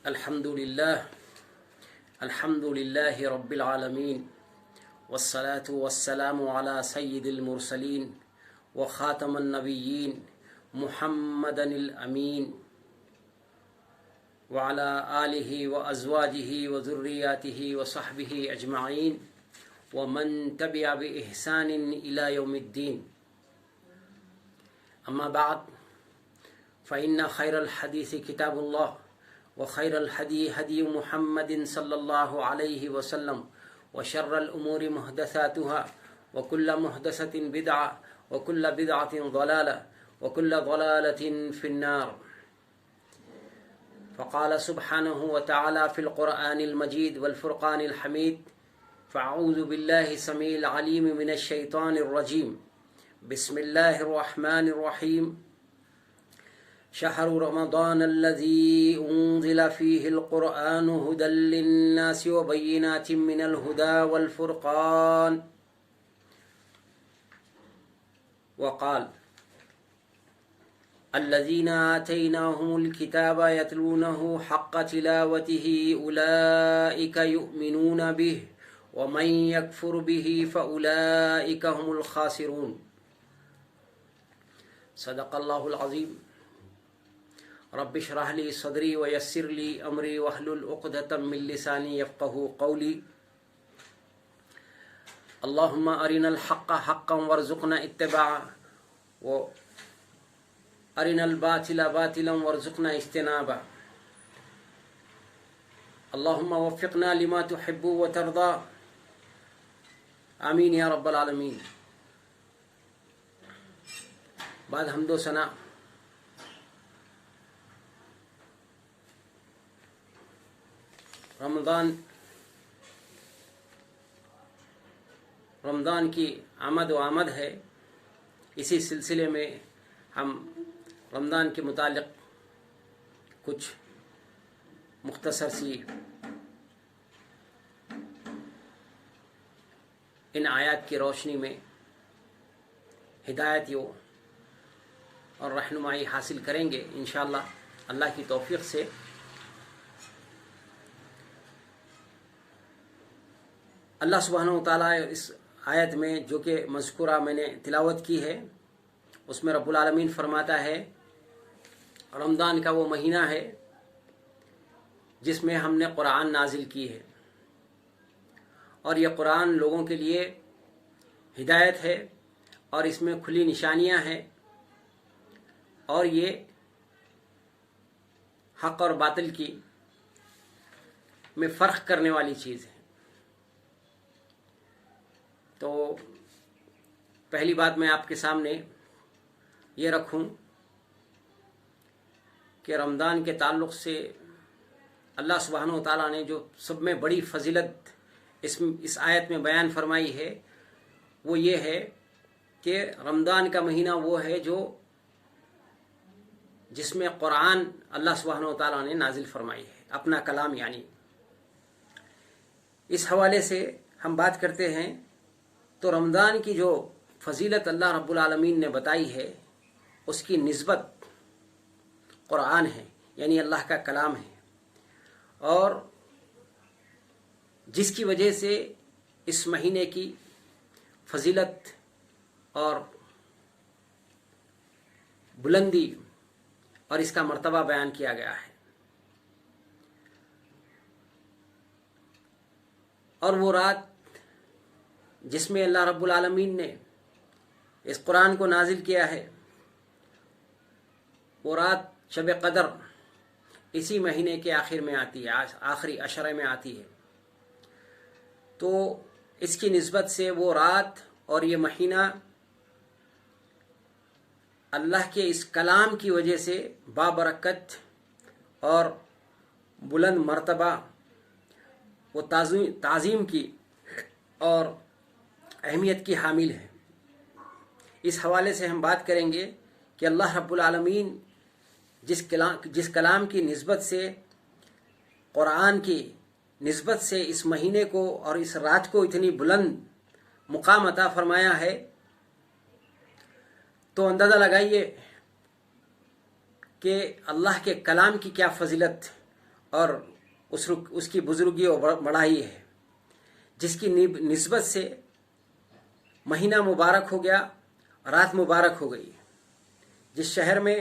الحمد لله رب العالمين والصلاة والسلام على سيد المرسلين وخاتم النبيين محمد الأمين وعلى آله وأزواجه وذرياته وصحبه أجمعين ومن تبع بإحسان إلى يوم الدين. أما بعد، فإن خير الحديث كتاب الله وخير الهدي هدي محمد صلى الله عليه وسلم وشر الأمور محدثاتها وكل محدثة بدعة وكل بدعة ضلالة وكل ضلالة في النار. فقال سبحانه وتعالى في القرآن المجيد والفرقان الحميد: فأعوذ بالله السميع العليم من الشيطان الرجيم. بسم الله الرحمن الرحيم. شهر رمضان الذي أنزل فيه القرآن هدى للناس وبينات من الهدى والفرقان. وقال: الذين آتيناهم الكتاب يتلونه حق تلاوته أولئك يؤمنون به ومن يكفر به فأولئك هم الخاسرون. صدق الله العظيم. رب اشرح لي صدري ويسر لي أمري واحلل عقدة من لساني يفقهوا قولي. اللهم أرنا الحق حقا وارزقنا اتباعه وأرنا الباطل باطلا وارزقنا اجتنابه. اللهم وفقنا لما تحب وترضى. آمین یا رب العالمین. بعد حمد و ثنا رمضان کی آمد و آمد ہے. اسی سلسلے میں ہم رمضان کے متعلق کچھ مختصر سی ان آیات کی روشنی میں ہدایت اور رہنمائی حاصل کریں گے انشاءاللہ اللہ کی توفیق سے. اللہ سبحانہ و تعالیٰ اس آیت میں جو کہ مذکورہ میں نے تلاوت کی ہے اس میں رب العالمین فرماتا ہے رمضان کا وہ مہینہ ہے جس میں ہم نے قرآن نازل کی ہے، اور یہ قرآن لوگوں کے لیے ہدایت ہے اور اس میں کھلی نشانیاں ہیں، اور یہ حق اور باطل کی میں فرق کرنے والی چیز ہے. تو پہلی بات میں آپ کے سامنے یہ رکھوں کہ رمضان کے تعلق سے اللہ سبحانہ و تعالیٰ نے جو سب میں بڑی فضیلت اس آیت میں بیان فرمائی ہے وہ یہ ہے کہ رمضان کا مہینہ وہ ہے جس میں قرآن اللہ سبحانہ و تعالیٰ نے نازل فرمائی ہے، اپنا کلام. یعنی اس حوالے سے ہم بات کرتے ہیں تو رمضان کی جو فضیلت اللہ رب العالمین نے بتائی ہے اس کی نسبت قرآن ہے، یعنی اللہ کا کلام ہے، اور جس کی وجہ سے اس مہینے کی فضیلت اور بلندی اور اس کا مرتبہ بیان کیا گیا ہے. اور وہ رات جس میں اللہ رب العالمین نے اس قرآن کو نازل کیا ہے وہ رات شب قدر اسی مہینے کے آخر میں آتی ہے، آخری عشرے میں آتی ہے. تو اس کی نسبت سے وہ رات اور یہ مہینہ اللہ کے اس کلام کی وجہ سے بابرکت اور بلند مرتبہ وہ تعظیم کی اور اہمیت کی حامل ہے. اس حوالے سے ہم بات کریں گے کہ اللہ رب العالمین جس کلام کی نسبت سے، قرآن کی نسبت سے اس مہینے کو اور اس رات کو اتنی بلند مقام عطا فرمایا ہے، تو اندازہ لگائیے کہ اللہ کے کلام کی کیا فضیلت اور اس کی بزرگی اور بڑائی ہے، جس کی نسبت سے مہینہ مبارک ہو گیا، رات مبارک ہو گئی، جس شہر میں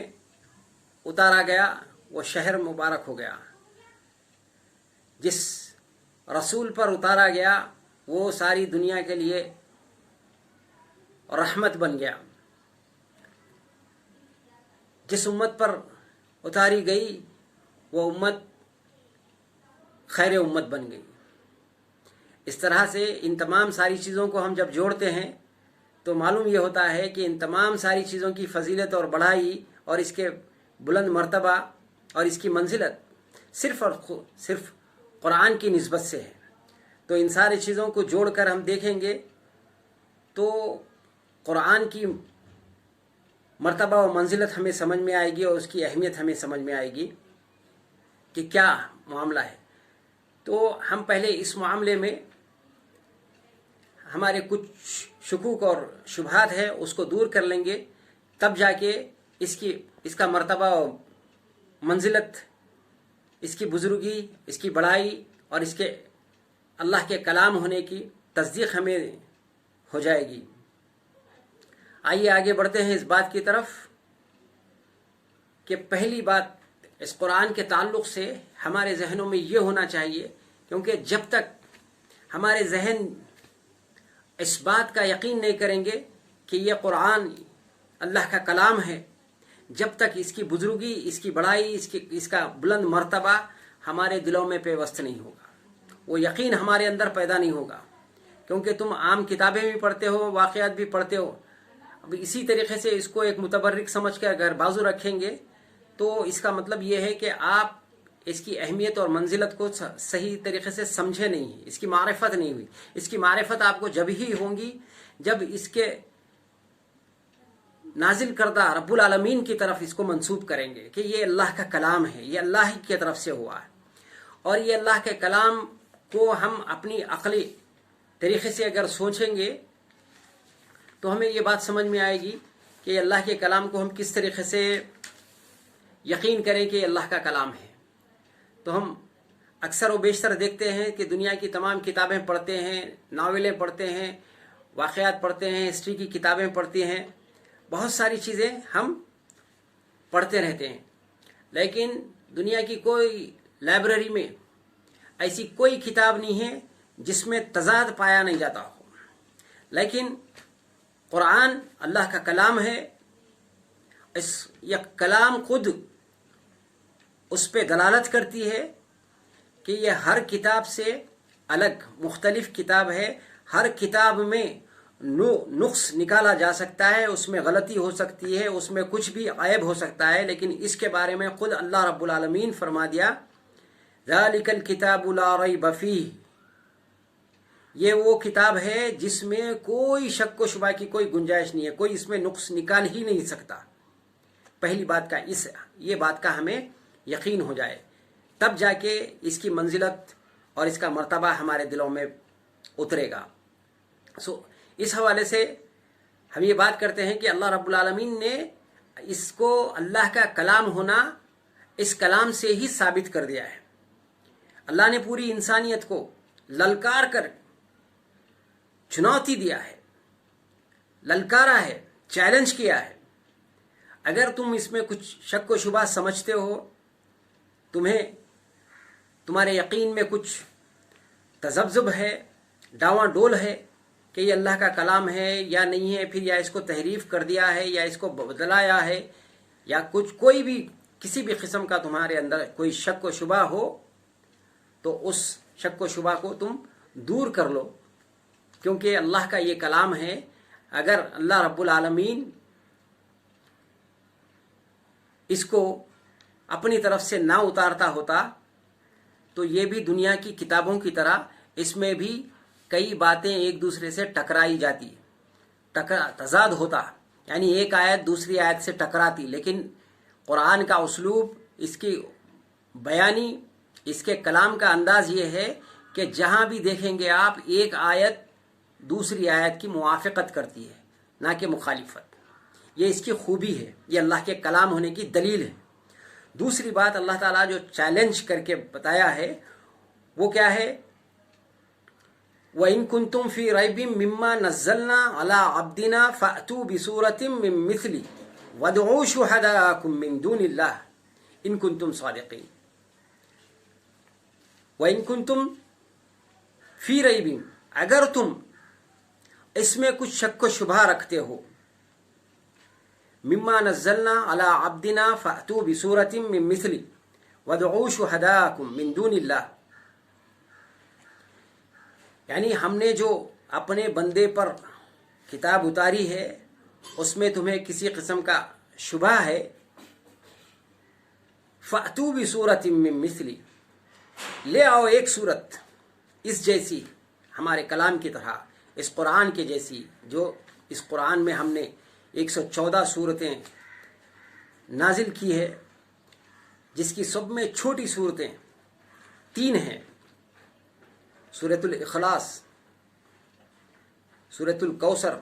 اتارا گیا وہ شہر مبارک ہو گیا، جس رسول پر اتارا گیا وہ ساری دنیا کے لیے رحمت بن گیا، جس امت پر اتاری گئی وہ امت خیر امت بن گئی۔ اس طرح سے ان تمام ساری چیزوں کو ہم جب جوڑتے ہیں تو معلوم یہ ہوتا ہے کہ ان تمام ساری چیزوں کی فضیلت اور بڑائی اور اس کے بلند مرتبہ اور اس کی منزلت صرف اور صرف قرآن کی نسبت سے ہے۔ تو ان ساری چیزوں کو جوڑ کر ہم دیکھیں گے تو قرآن کی مرتبہ و منزلت ہمیں سمجھ میں آئے گی اور اس کی اہمیت ہمیں سمجھ میں آئے گی کہ کیا معاملہ ہے۔ تو ہم پہلے اس معاملے میں ہمارے کچھ شکوک اور شبہات ہے اس کو دور کر لیں گے، تب جا کے اس کا مرتبہ و منزلت، اس کی بزرگی، اس کی بڑائی اور اس کے اللہ کے کلام ہونے کی تصدیق ہمیں ہو جائے گی۔ آئیے آگے بڑھتے ہیں اس بات کی طرف کہ پہلی بات اس قرآن کے تعلق سے ہمارے ذہنوں میں یہ ہونا چاہیے، کیونکہ جب تک ہمارے ذہن اس بات کا یقین نہیں کریں گے کہ یہ قرآن اللہ کا کلام ہے، جب تک اس کی بزرگی، اس کی بڑائی، اس کا بلند مرتبہ ہمارے دلوں میں پیوست نہیں ہوگا، وہ یقین ہمارے اندر پیدا نہیں ہوگا۔ کیونکہ تم عام کتابیں بھی پڑھتے ہو، واقعات بھی پڑھتے ہو، اب اسی طریقے سے اس کو ایک متبرک سمجھ کر اگر بازو رکھیں گے تو اس کا مطلب یہ ہے کہ آپ اس کی اہمیت اور منزلت کو صحیح طریقے سے سمجھے نہیں، اس کی معرفت نہیں ہوئی۔ اس کی معرفت آپ کو جب ہی ہوگی جب اس کے نازل کردہ رب العالمین کی طرف اس کو منسوب کریں گے کہ یہ اللہ کا کلام ہے، یہ اللہ ہی کی طرف سے ہوا ہے، اور یہ اللہ کے کلام کو ہم اپنی عقلی طریقے سے اگر سوچیں گے تو ہمیں یہ بات سمجھ میں آئے گی کہ اللہ کے کلام کو ہم کس طریقے سے یقین کریں کہ یہ اللہ کا کلام ہے۔ تو ہم اکثر و بیشتر دیکھتے ہیں کہ دنیا کی تمام کتابیں پڑھتے ہیں، ناولیں پڑھتے ہیں، واقعات پڑھتے ہیں، ہسٹری کی کتابیں پڑھتی ہیں، بہت ساری چیزیں ہم پڑھتے رہتے ہیں، لیکن دنیا کی کوئی لائبریری میں ایسی کوئی کتاب نہیں ہے جس میں تضاد پایا نہیں جاتا ہو۔ لیکن قرآن اللہ کا کلام ہے، یہ کلام خود اس پہ دلالت کرتی ہے کہ یہ ہر کتاب سے الگ مختلف کتاب ہے، ہر کتاب میں نقص نکالا جا سکتا ہے، اس میں غلطی ہو سکتی ہے، اس میں کچھ بھی عیب ہو سکتا ہے، لیکن اس کے بارے میں خود اللہ رب العالمین فرما دیا ذالک الکتاب لا ریب فیہ، یہ وہ کتاب ہے جس میں کوئی شک و شبہ کی کوئی گنجائش نہیں ہے، کوئی اس میں نقص نکال ہی نہیں سکتا۔ پہلی بات کا یہ بات کا ہمیں یقین ہو جائے، تب جا کے اس کی منزلت اور اس کا مرتبہ ہمارے دلوں میں اترے گا۔ اس حوالے سے ہم یہ بات کرتے ہیں کہ اللہ رب العالمین نے اس کو اللہ کا کلام ہونا اس کلام سے ہی ثابت کر دیا ہے۔ اللہ نے پوری انسانیت کو للکار کر چنوتی دیا ہے، للکارا ہے، چیلنج کیا ہے۔ اگر تم اس میں کچھ شک و شبہ سمجھتے ہو، تمہارے یقین میں کچھ تذبذب ہے، ڈاواں ڈول ہے کہ یہ اللہ کا کلام ہے یا نہیں ہے، پھر یا اس کو تحریف کر دیا ہے یا اس کو بدلایا ہے، یا کوئی بھی کسی بھی قسم کا تمہارے اندر کوئی شک و شبہ ہو، تو اس شک و شبہ کو تم دور کر لو، کیونکہ اللہ کا یہ کلام ہے۔ اگر اللہ رب العالمین اس کو اپنی طرف سے نہ اتارتا ہوتا تو یہ بھی دنیا کی کتابوں کی طرح اس میں بھی کئی باتیں ایک دوسرے سے ٹکرائی جاتی، تضاد ہوتا، یعنی ایک آیت دوسری آیت سے ٹکراتی، لیکن قرآن کا اسلوب، اس کی بیانی، اس کے کلام کا انداز یہ ہے کہ جہاں بھی دیکھیں گے آپ ایک آیت دوسری آیت کی موافقت کرتی ہے، نہ کہ مخالفت۔ یہ اس کی خوبی ہے، یہ اللہ کے کلام ہونے کی دلیل ہے۔ دوسری بات اللہ تعالیٰ جو چیلنج کر کے بتایا ہے وہ کیا ہے؟ وَإِن كُنتُمْ فِي رَيْبٍ مِّمَّا نَزَّلْنَا عَلَىٰ عَبْدِنَا فَأْتُوا بِسُورَةٍ مِّن مِّثْلِهِ وَادْعُوا شُهَدَاءَكُم مِّن دُونِ اللَّهِ إِن كُنتُمْ صَادِقِينَ۔ وَإِن كُنتُمْ فِي رَيْبٍ، اگر تم اس میں کچھ شک و شبہ رکھتے ہو، مما نزلنا علی عبدنا فأتوا بسورۃ من مثلی وادعوا شہداءکم من دون اللہ، یعنی ہم نے جو اپنے بندے پر کتاب اتاری ہے اس میں تمہیں کسی قسم کا شبہ ہے، فأتوا بسورۃ من مثلی، لے آؤ ایک صورت اس جیسی، ہمارے کلام کی طرح، اس قرآن کے جیسی، جو اس قرآن میں ہم نے 114 صورتیں نازل کی ہے، جس کی سب میں چھوٹی صورتیں 3 ہیں، سورۃ الاخلاص، سورۃ الکوثر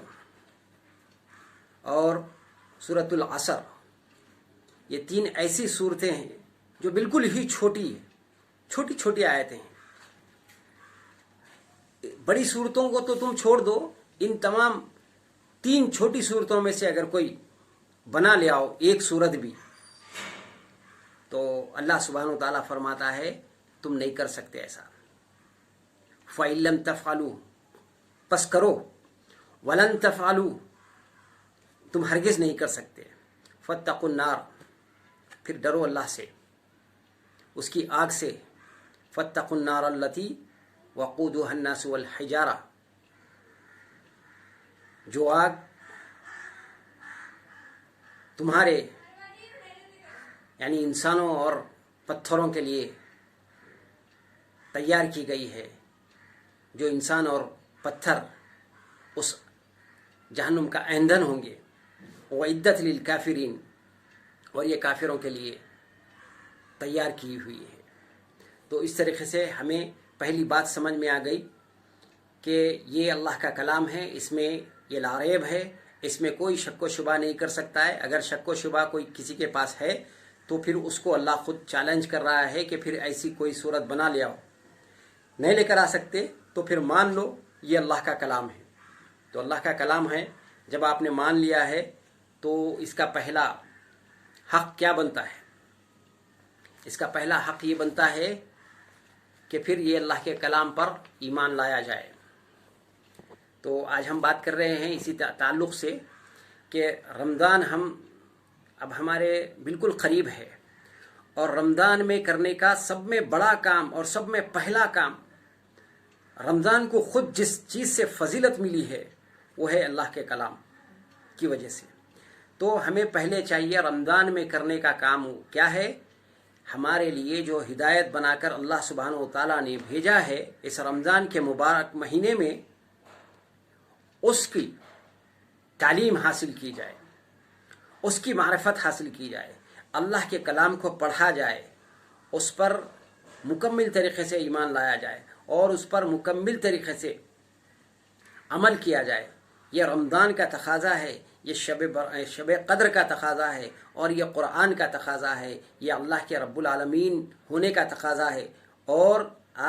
اور سورۃ العصر۔ یہ 3 ایسی صورتیں ہیں جو بالکل ہی چھوٹی ہیں، چھوٹی چھوٹی آیتیں ہیں۔ بڑی صورتوں کو تو تم چھوڑ دو، ان تمام 3 چھوٹی صورتوں میں سے اگر کوئی بنا لے آؤ ایک صورت بھی، تو اللہ سبحانہ وتعالیٰ فرماتا ہے تم نہیں کر سکتے ایسا۔ فَإِن لَّمْ تَفْعَلُوا، پس کرو، وَلَن تَفْعَلُوا، تم ہرگز نہیں کر سکتے، فَاتَّقُوا النَّارَ، پھر ڈرو اللہ سے، اس کی آگ سے، فَاتَّقُوا النَّارَ الَّتِي وَقُودُهَا النَّاسُ وَالْحِجَارَةُ، جو آگ تمہارے یعنی انسانوں اور پتھروں کے لیے تیار کی گئی ہے، جو انسان اور پتھر اس جہنم کا ایندھن ہوں گے، وَعِدَّتْ لِلْكَافِرِينَ، اور یہ کافروں کے لیے تیار کی ہوئی ہے۔ تو اس طریقے سے ہمیں پہلی بات سمجھ میں آ گئی کہ یہ اللہ کا کلام ہے، اس میں یہ لا ریب ہے، اس میں کوئی شک و شبہ نہیں کر سکتا ہے۔ اگر شک و شبہ کوئی کسی کے پاس ہے تو پھر اس کو اللہ خود چیلنج کر رہا ہے کہ پھر ایسی کوئی صورت بنا لے آؤ، نہیں لے کر آ سکتے تو پھر مان لو یہ اللہ کا کلام ہے۔ تو اللہ کا کلام ہے، جب آپ نے مان لیا ہے تو اس کا پہلا حق کیا بنتا ہے؟ اس کا پہلا حق یہ بنتا ہے کہ پھر یہ اللہ کے کلام پر ایمان لایا جائے۔ تو آج ہم بات کر رہے ہیں اسی تعلق سے کہ رمضان اب ہمارے بالکل قریب ہے، اور رمضان میں کرنے کا سب میں بڑا کام اور سب میں پہلا کام، رمضان کو خود جس چیز سے فضیلت ملی ہے وہ ہے اللہ کے کلام کی وجہ سے۔ تو ہمیں پہلے چاہیے رمضان میں کرنے کا کام کیا ہے؟ ہمارے لیے جو ہدایت بنا کر اللہ سبحانہ و تعالیٰ نے بھیجا ہے اس رمضان کے مبارک مہینے میں، اس کی تعلیم حاصل کی جائے، اس کی معرفت حاصل کی جائے، اللہ کے کلام کو پڑھا جائے، اس پر مکمل طریقے سے ایمان لایا جائے اور اس پر مکمل طریقے سے عمل کیا جائے۔ یہ رمضان کا تقاضا ہے، یہ شب قدر کا تقاضا ہے، اور یہ قرآن کا تقاضا ہے، یہ اللہ کے رب العالمین ہونے کا تقاضا ہے، اور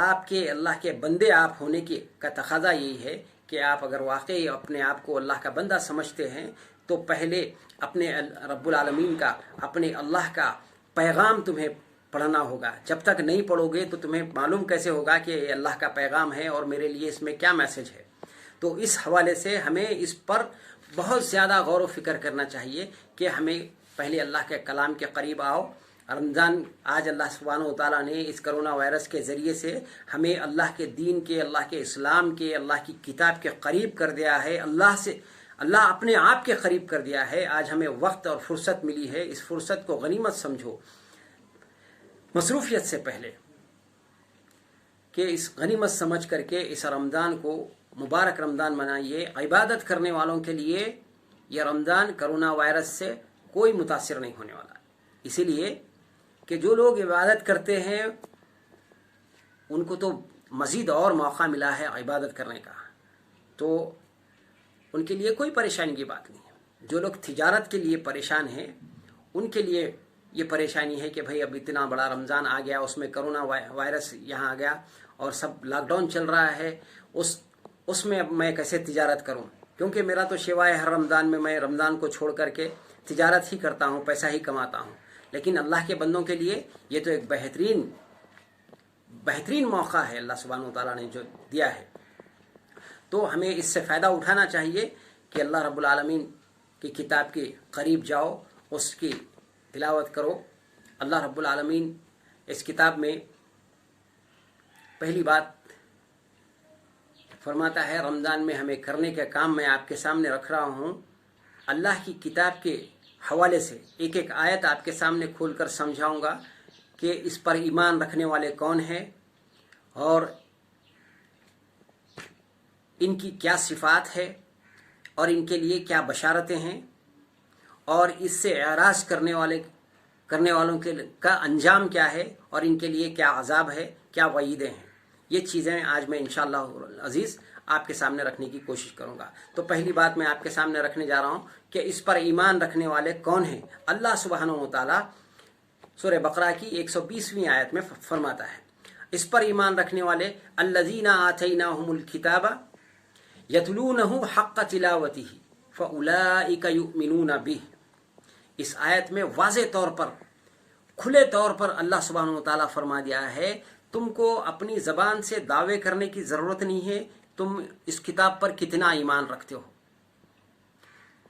آپ کے اللہ کے بندے آپ ہونے کا تقاضا یہی ہے کہ آپ اگر واقعی اپنے آپ کو اللہ کا بندہ سمجھتے ہیں تو پہلے اپنے رب العالمین کا، اپنے اللہ کا پیغام تمہیں پڑھنا ہوگا۔ جب تک نہیں پڑھو گے تو تمہیں معلوم کیسے ہوگا کہ یہ اللہ کا پیغام ہے اور میرے لیے اس میں کیا میسج ہے؟ تو اس حوالے سے ہمیں اس پر بہت زیادہ غور و فکر کرنا چاہیے کہ ہمیں پہلے اللہ کے کلام کے قریب آؤ۔ رمضان آج اللہ سبحانہ و تعالیٰ نے اس کرونا وائرس کے ذریعے سے ہمیں اللہ کے دین کے، اللہ کے اسلام کے، اللہ کی کتاب کے قریب کر دیا ہے، اللہ اپنے آپ کے قریب کر دیا ہے۔ آج ہمیں وقت اور فرصت ملی ہے، اس فرصت کو غنیمت سمجھو، مصروفیت سے پہلے، کہ اس غنیمت سمجھ کر کے اس رمضان کو مبارک رمضان منائیے۔ عبادت کرنے والوں کے لیے یہ رمضان کرونا وائرس سے کوئی متاثر نہیں ہونے والا، اسی لیے کہ جو لوگ عبادت کرتے ہیں ان کو تو مزید اور موقع ملا ہے عبادت کرنے کا، تو ان کے لیے کوئی پریشانی کی بات نہیں ہے۔ جو لوگ تجارت کے لیے پریشان ہیں ان کے لیے ये परेशानी है कि भाई अब इतना बड़ा रमज़ान आ गया, उसमें कोरोना वायरस यहाँ आ गया और सब लॉकडाउन चल रहा है, उसमें अब मैं कैसे तिजारत करूं, क्योंकि मेरा तो शिवाय हर रमज़ान में मैं रमज़ान को छोड़ करके तिजारत ही करता हूं, पैसा ही कमाता हूं। लेकिन अल्लाह के बंदों के लिए ये तो एक बेहतरीन मौका है अल्लाह सुब्हानहू व तआला ने जो दिया है। तो हमें इससे फ़ायदा उठाना चाहिए कि अल्लाह रब्बुल आलमीन की किताब के करीब जाओ, उसकी तिलावत करो। अल्लाह रब्बुल आलमीन इस किताब में पहली बात फरमाता है, रमज़ान में हमें करने का काम मैं आपके सामने रख रहा हूँ। अल्लाह की किताब के हवाले से एक एक आयत आपके सामने खोलकर समझाऊंगा कि इस पर ईमान रखने वाले कौन हैं और इनकी क्या सिफात है और इनके लिए क्या बशारतें हैं और इससे एराज करने वालों के का अंजाम क्या है और इनके लिए क्या अजाब है, क्या वईदें हैं। ये चीज़ें आज मैं इंशाअल्लाह अजीज़ आपके सामने रखने की कोशिश करूँगा। तो पहली बात मैं आपके सामने रखने जा रहा हूँ कि इस पर ईमान रखने वाले कौन हैं। अल्लाह सुब्हानहू व तआला सूरह बकरा की 120वीं आयत में फरमाता है, इस पर ईमान रखने वाले अल्लज़ीना आतैनाहुमुल किताबा यतलूनहु हक़्क़ तिलावतिही फ़उलाइका युमिनूना बिह। इस आयत में वाज़े तौर पर, खुले तौर पर अल्लाह सुब्हानहू व तआला फरमा दिया है, तुमको अपनी ज़बान से दावे करने की ज़रूरत नहीं है, तुम इस किताब पर कितना ईमान रखते हो,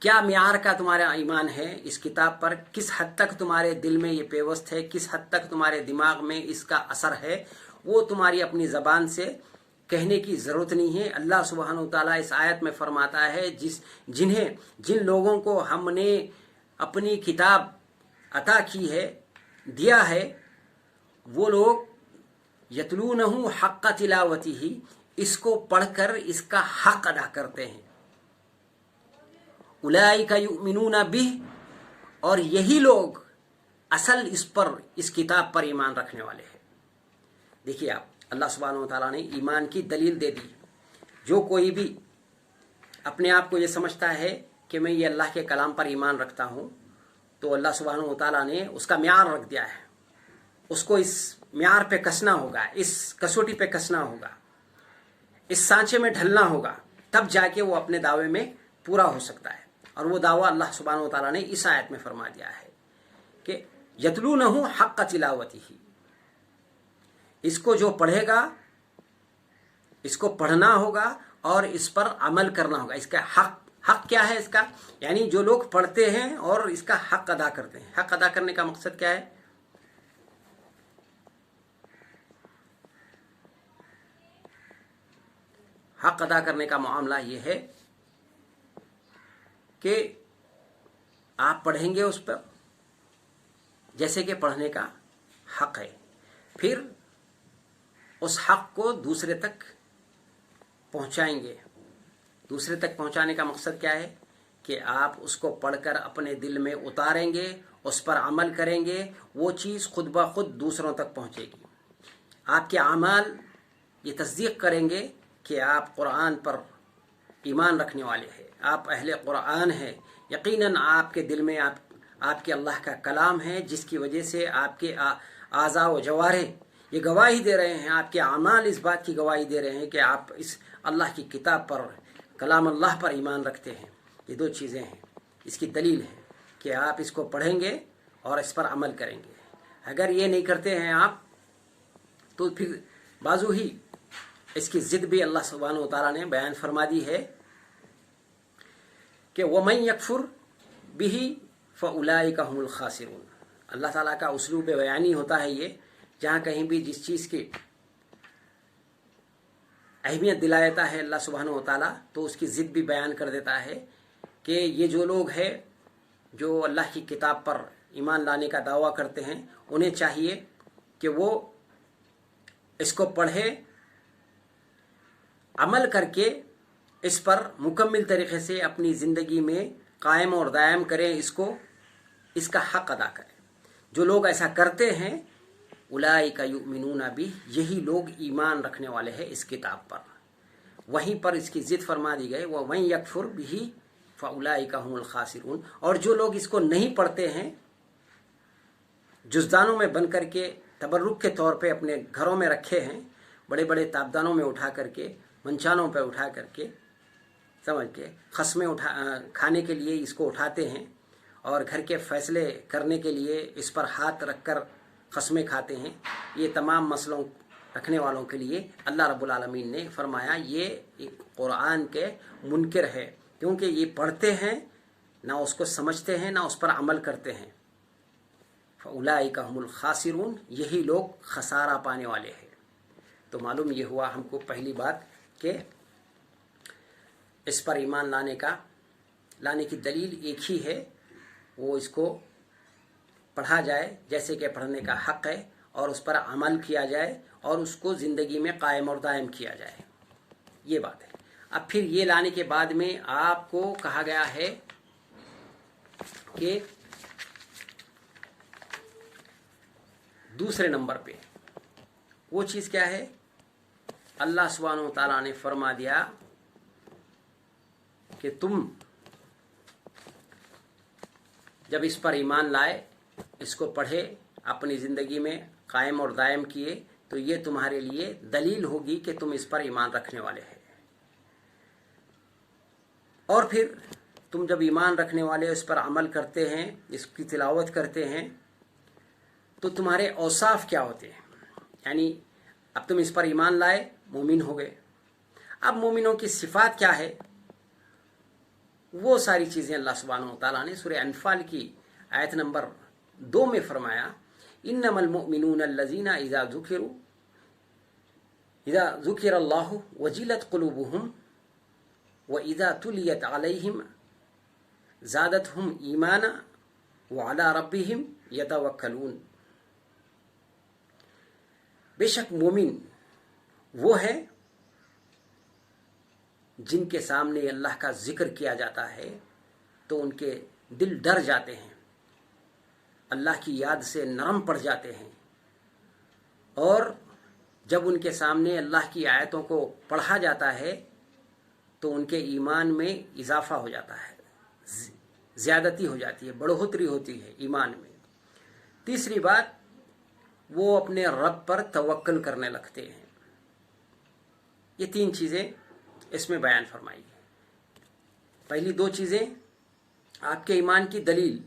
क्या मियार का तुम्हारा ईमान है इस किताब पर, किस हद तक तुम्हारे दिल में ये पेवस्त है, किस हद तक तुम्हारे दिमाग में इसका असर है, वो तुम्हारी अपनी ज़बान से कहने की ज़रूरत नहीं है। अल्लाह सुब्हानहू व तआला इस आयत में फरमाता है, जिन लोगों को हमने अपनी किताब अता की है, दिया है, वो लोग यतलूनहु हक़्क़ तिलावतिही, इसको पढ़कर इसका हक अदा करते हैं। उलाइका युमिनूना बिह, और यही लोग असल इस किताब पर ईमान रखने वाले हैं। देखिए आप, अल्लाह सुब्हानहू व तआला ने ईमान की दलील दे दी। जो कोई भी अपने आप को ये समझता है कि मैं ये अल्लाह के कलाम पर ईमान रखता हूँ, तो अल्लाह सुब्हानहू व तआला ने उसका म्यार रख दिया है। उसको इस म्यार पे कसना होगा, इस कसौटी पे कसना होगा, इस सांचे में ढलना होगा, तब जाके वो अपने दावे में पूरा हो सकता है। और वो दावा अल्लाह सुब्हानहू व तआला ने इस आयत में फरमा दिया है कि यतलूनहु हक़्क़ तिलावतिही, इसको जो पढ़ेगा, इसको पढ़ना होगा और इस पर अमल करना होगा। इसका हक क्या है इसका, यानी जो लोग पढ़ते हैं और इसका हक अदा करते हैं। हक अदा करने का मकसद क्या है? हक अदा करने का मामला ये है कि आप पढ़ेंगे उस पर जैसे कि पढ़ने का हक है, फिर उस हक को दूसरे तक पहुंचाएंगे। दूसरे तक पहुंचाने का मकसद क्या है कि आप उसको पढ़कर अपने दिल में उतारेंगे, उस पर अमल करेंगे, वो चीज़ खुद ब खुद दूसरों तक पहुंचेगी। आपके अमाल ये तस्दीक करेंगे कि आप कुरान पर ईमान रखने वाले हैं, आप अहले कुरान हैं। यकीनन आपके दिल में आपके अल्लाह का कलाम है, जिसकी वजह से आपके आज़ा व जवारे ये गवाही दे रहे हैं, आपके अमाल इस बात की गवाही दे रहे हैं कि आप इस अल्लाह की किताब पर, कलाम अल्लाह पर ईमान रखते हैं। ये दो चीज़ें हैं, इसकी दलील है कि आप इसको पढ़ेंगे और इस पर अमल करेंगे। अगर ये नहीं करते हैं आप, तो फिर बाजू ही इसकी ज़िद भी अल्लाह सुब्हानहू व तआला ने बयान फरमा दी है कि वमन यकफुर बिही फ़उलाइका हुमुल खासिरून। अल्लाह ताला का उसलूब बयानी होता है ये, जहाँ कहीं भी जिस चीज़ की अहमियत दिला देता है अल्लाह सुब्हानहू व तआला, तो उसकी ज़िद भी बयान कर देता है कि ये जो लोग हैं जो अल्लाह की किताब पर ईमान लाने का दावा करते हैं, उन्हें चाहिए कि वो इसको पढ़े, अमल करके इस पर मुकम्मल तरीके से अपनी ज़िंदगी में कायम और दायम करें, इसका हक अदा करें। जो लोग ऐसा करते हैं, उलाइका युमिनूना बिह, यही लोग ईमान रखने वाले हैं इस किताब पर। वहीं पर इसकी ज़िद फरमा दी गई, वह वहीं यकफुर बिही फ़उलाइका हुमुल खासिरून। और जो लोग इसको नहीं पढ़ते हैं, जुज़दानों में बन करके तबर्रुक के तौर पे अपने घरों में रखे हैं, बड़े बड़े ताबदानों में उठा करके, मंचानों पे उठा करके, समझ के खस्में खाने के लिए इसको उठाते हैं और घर के फैसले करने के लिए इस पर हाथ रखकर खस्में खाते हैं। ये तमाम मसलों रखने वालों के लिए अल्लाह रब्बुल आलमीन ने फरमाया ये कुरान के मुनकिर है, क्योंकि ये पढ़ते हैं ना उसको समझते हैं ना उस पर अमल करते हैं। फउलाइका हुमुल खासिरून, यही लोग खसारा पाने वाले हैं। तो मालूम ये हुआ हमको पहली बात कि इस पर ईमान लाने की दलील एक ही है, वो इसको पढ़ा जाए जैसे कि पढ़ने का हक़ है और उस पर अमल किया जाए और उसको ज़िंदगी में कायम और दायम किया जाए, ये बात है। अब फिर ये लाने के बाद में आपको कहा गया है कि दूसरे नंबर पे वो चीज़ क्या है, अल्लाह सुब्हानहू व तआला ने फरमा दिया कि तुम जब इस पर ईमान लाए, इसको पढ़े, अपनी ज़िंदगी में कायम और दायम किए, तो ये तुम्हारे लिए दलील होगी कि तुम इस पर ईमान रखने वाले हैं। और फिर तुम जब ईमान रखने वाले इस पर अमल करते हैं, इसकी तिलावत करते हैं, तो तुम्हारे औसाफ क्या होते हैं। यानी अब तुम इस पर ईमान लाए, मोमिन हो गए। अब मोमिनों की सिफात क्या है, वो सारी चीज़ें अल्लाह सुब्हानहू व तआला ने सूरह अनफाल की आयत नंबर 2 में फरमाया, इन्नमल मुमिनून अल्लज़ीना इज़ा ज़ुकिरल्लाहु वजिलत क़ुलूबुहुम व इज़ा तुलियत अलैहिम ज़ादतहुम ईमाना व अला रब्बिहिम यतवक्कलून। बेशक मोमिन वो है जिनके सामने अल्लाह का जिक्र किया जाता है तो उनके दिल डर जाते हैं, अल्लाह की याद से नरम पड़ जाते हैं, और जब उनके सामने अल्लाह की आयतों को पढ़ा जाता है तो उनके ईमान में इजाफा हो जाता है, ज़्यादती हो जाती है, बढ़ोतरी होती है ईमान में। तीसरी बात, वो अपने रब पर तवक्कल करने लगते हैं। ये 3 चीज़ें इसमें बयान फरमाई है। पहली 2 चीज़ें आपके ईमान की दलील,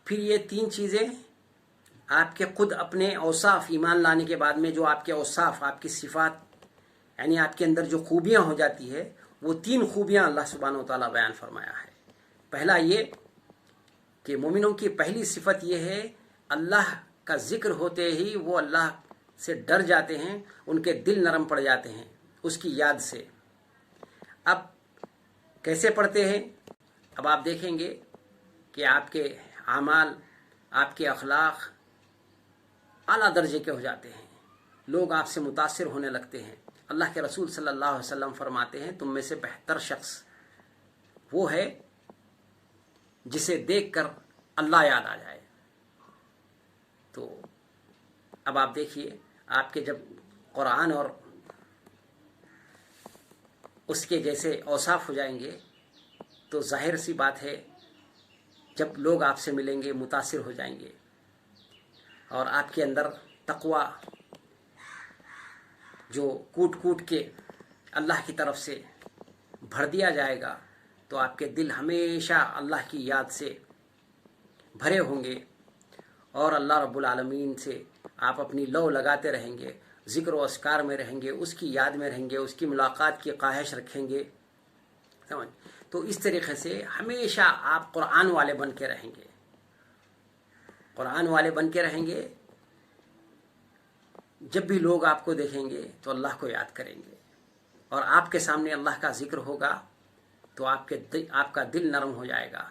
फिर ये 3 चीज़ें आपके खुद अपने औसाफ, ईमान लाने के बाद में जो आपके औसाफ, आपकी सिफात, यानी आपके अंदर जो खूबियाँ हो जाती है, वो 3 खूबियाँ अल्लाह सुब्हानहू व तआला बयान फरमाया है। पहला ये कि मोमिनों की पहली सिफत ये है, अल्लाह का जिक्र होते ही वो अल्लाह से डर जाते हैं, उनके दिल नरम पड़ जाते हैं उसकी याद से। अब कैसे पढ़ते हैं, अब आप देखेंगे कि आपके आमाल, आपके अखलाक आला दर्जे के हो जाते हैं, लोग आपसे मुतासिर होने लगते हैं। अल्लाह के रसूल सल्लल्लाहु अलैहि वसल्लम फरमाते हैं, तुम में से बेहतर शख्स वो है जिसे देखकर अल्लाह याद आ जाए। तो अब आप देखिए, आपके जब कुरान और उसके जैसे औसाफ हो जाएंगे तो जाहिर सी बात है, जब लोग आपसे मिलेंगे मुतासिर हो जाएंगे और आपके अंदर तक़वा जो कूट कूट के अल्लाह की तरफ से भर दिया जाएगा, तो आपके दिल हमेशा अल्लाह की याद से भरे होंगे और अल्लाह रब्बुल आलमीन से आप अपनी लौ लगाते रहेंगे, ज़िक्र व अस्कार में रहेंगे, उसकी याद में रहेंगे, उसकी मुलाकात की ख्वाहिश रखेंगे, समझ। तो इस तरीक़े से हमेशा आप कुरान वाले बन के रहेंगे, कुरान वाले बन के रहेंगे। जब भी लोग आपको देखेंगे तो अल्लाह को याद करेंगे, और आपके सामने अल्लाह का जिक्र होगा तो आपका दिल नरम हो जाएगा,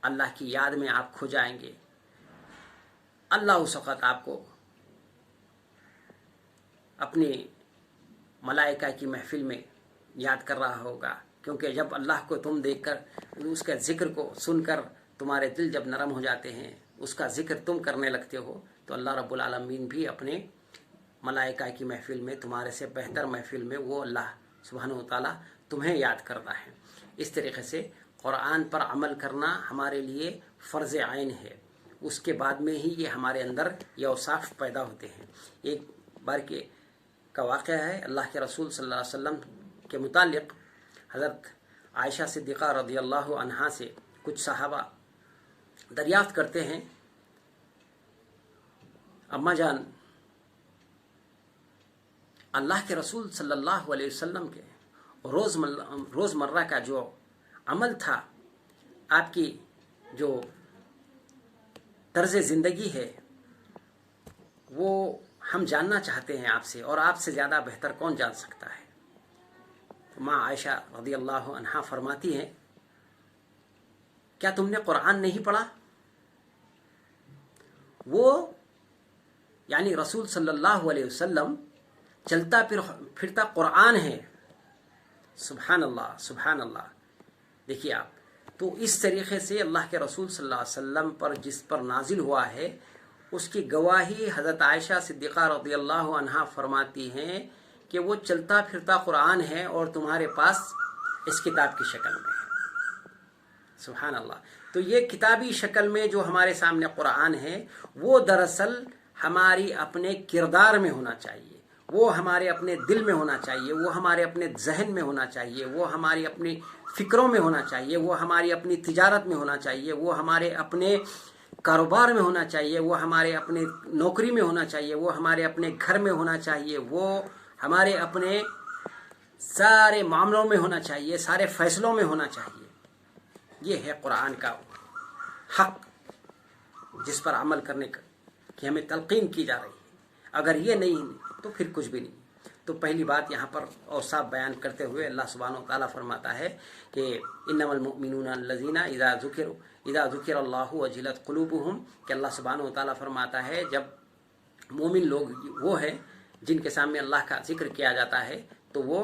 अल्लाह की याद में आप खो जाएंगे। अल्लाह उस वक़्त आपको अपनी मलाइका की महफिल में याद कर रहा होगा, क्योंकि जब अल्लाह को तुम देखकर, उसके ज़िक्र को सुनकर तुम्हारे दिल जब नरम हो जाते हैं, उसका ज़िक्र तुम करने लगते हो, तो अल्लाह रब्बुल आलमीन भी अपने मलाइका की महफिल में, तुम्हारे से बेहतर महफिल में, वो अल्लाह सुब्हानहू व तआला तुम्हें याद करता है। इस तरीके से कुरान पर अमल करना हमारे लिए फ़र्ज़ आइन है, اس کے بعد میں ہی یہ ہمارے اندر یہ اوصاف پیدا ہوتے ہیں۔ ایک بار کا واقعہ ہے، اللہ کے رسول صلی اللہ علیہ وسلم کے متعلق حضرت عائشہ صدیقہ رضی اللہ عنہا سے کچھ صحابہ دریافت کرتے ہیں، اماں جان، اللہ کے رسول صلی اللہ علیہ وسلم کے روزمرہ کا جو عمل تھا، آپ کی جو طرز زندگی ہے، وہ ہم جاننا چاہتے ہیں آپ سے، اور آپ سے زیادہ بہتر کون جان سکتا ہے؟ ماں عائشہ رضی اللہ عنہا فرماتی ہیں، کیا تم نے قرآن نہیں پڑھا؟ وہ یعنی رسول صلی اللہ علیہ وسلم چلتا پھرتا قرآن ہے۔ سبحان اللہ، سبحان اللہ۔ دیکھیے آپ، تو اس طریقے سے اللہ کے رسول صلی اللہ علیہ وسلم پر جس پر نازل ہوا ہے، اس کی گواہی حضرت عائشہ صدیقہ رضی اللہ عنہا فرماتی ہیں کہ وہ چلتا پھرتا قرآن ہے اور تمہارے پاس اس کتاب کی شکل میں ہے۔ سبحان اللہ۔ تو یہ کتابی شکل میں جو ہمارے سامنے قرآن ہے، وہ دراصل ہماری اپنے کردار میں ہونا چاہیے، وہ ہمارے اپنے دل میں ہونا چاہیے، وہ ہمارے اپنے ذہن میں ہونا چاہیے، وہ ہماری اپنی فکروں میں ہونا چاہیے، وہ ہماری اپنی تجارت میں ہونا چاہیے، وہ ہمارے اپنے کاروبار میں ہونا چاہیے، وہ ہمارے اپنے نوکری میں ہونا چاہیے، وہ ہمارے اپنے گھر میں ہونا چاہیے، وہ ہمارے اپنے سارے معاملوں میں ہونا چاہیے، سارے فیصلوں میں ہونا چاہیے۔ یہ ہے قرآن کا حق، جس پر عمل کرنے کی ہمیں تلقین کی جا رہی ہے۔ اگر یہ نہیں تو پھر کچھ بھی نہیں۔ تو پہلی بات یہاں پر اوصاف بیان کرتے ہوئے اللہ سبحانہ و تعالیٰ فرماتا ہے کہ انما المؤمنون الذین اذا ذکر اللہ وجلت قلوبہم، کہ اللہ سبحانہ و تعالیٰ فرماتا ہے جب مومن لوگ وہ ہیں جن کے سامنے اللہ کا ذکر کیا جاتا ہے تو وہ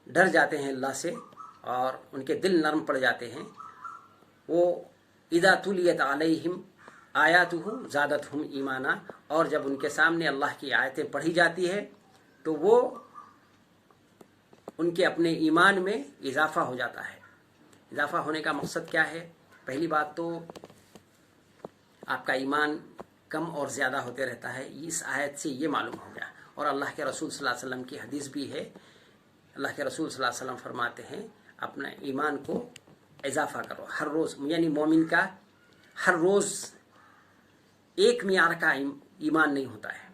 ڈر جاتے ہیں اللہ سے اور ان کے دل نرم پڑ جاتے ہیں۔ وہ اذا تلیت علیہم آیاتہ زادتہم ایمانا، اور جب ان کے سامنے اللہ کی آیتیں پڑھی جاتی ہے تو وہ ان کے اپنے ایمان میں اضافہ ہو جاتا ہے۔ اضافہ ہونے کا مقصد کیا ہے؟ پہلی بات تو آپ کا ایمان کم اور زیادہ ہوتے رہتا ہے، اس آیت سے یہ معلوم ہو گیا۔ اور اللہ کے رسول صلی اللہ علیہ وسلم کی حدیث بھی ہے، اللہ کے رسول صلی اللہ علیہ وسلم فرماتے ہیں اپنے ایمان کو اضافہ کرو ہر روز، یعنی مومن کا ہر روز ایک معیار کا ایمان نہیں ہوتا ہے۔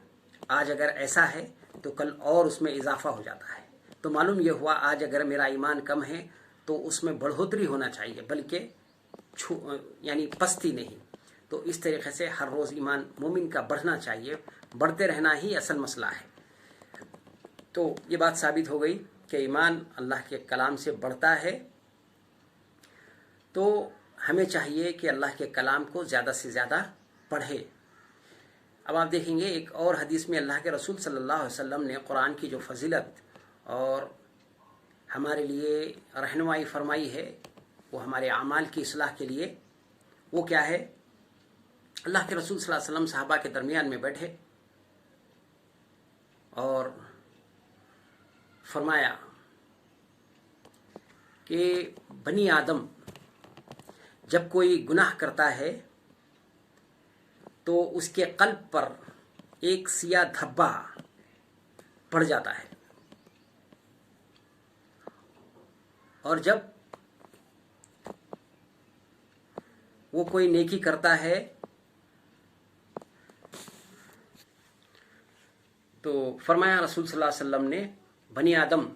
آج اگر ایسا ہے تو کل اور اس میں اضافہ ہو جاتا ہے۔ تو معلوم یہ ہوا آج اگر میرا ایمان کم ہے تو اس میں بڑھوتری ہونا چاہیے، بلکہ یعنی پستی نہیں۔ تو اس طریقے سے ہر روز ایمان مومن کا بڑھنا چاہیے، بڑھتے رہنا ہی اصل مسئلہ ہے۔ تو یہ بات ثابت ہو گئی کہ ایمان اللہ کے کلام سے بڑھتا ہے۔ تو ہمیں چاہیے کہ اللہ کے کلام کو زیادہ سے زیادہ پڑھے۔ اب آپ دیکھیں گے ایک اور حدیث میں اللہ کے رسول صلی اللہ علیہ وسلم نے قرآن کی جو فضیلت اور ہمارے لیے رہنمائی فرمائی ہے، وہ ہمارے اعمال کی اصلاح کے لیے، وہ کیا ہے؟ اللہ کے رسول صلی اللہ علیہ وسلم صحابہ کے درمیان میں بیٹھے اور فرمایا کہ بنی آدم جب کوئی گناہ کرتا ہے تو اس کے قلب پر ایک سیاہ دھبا پڑ جاتا ہے، اور جب وہ کوئی نیکی کرتا ہے تو فرمایا رسول صلی اللہ علیہ وسلم نے، بنی آدم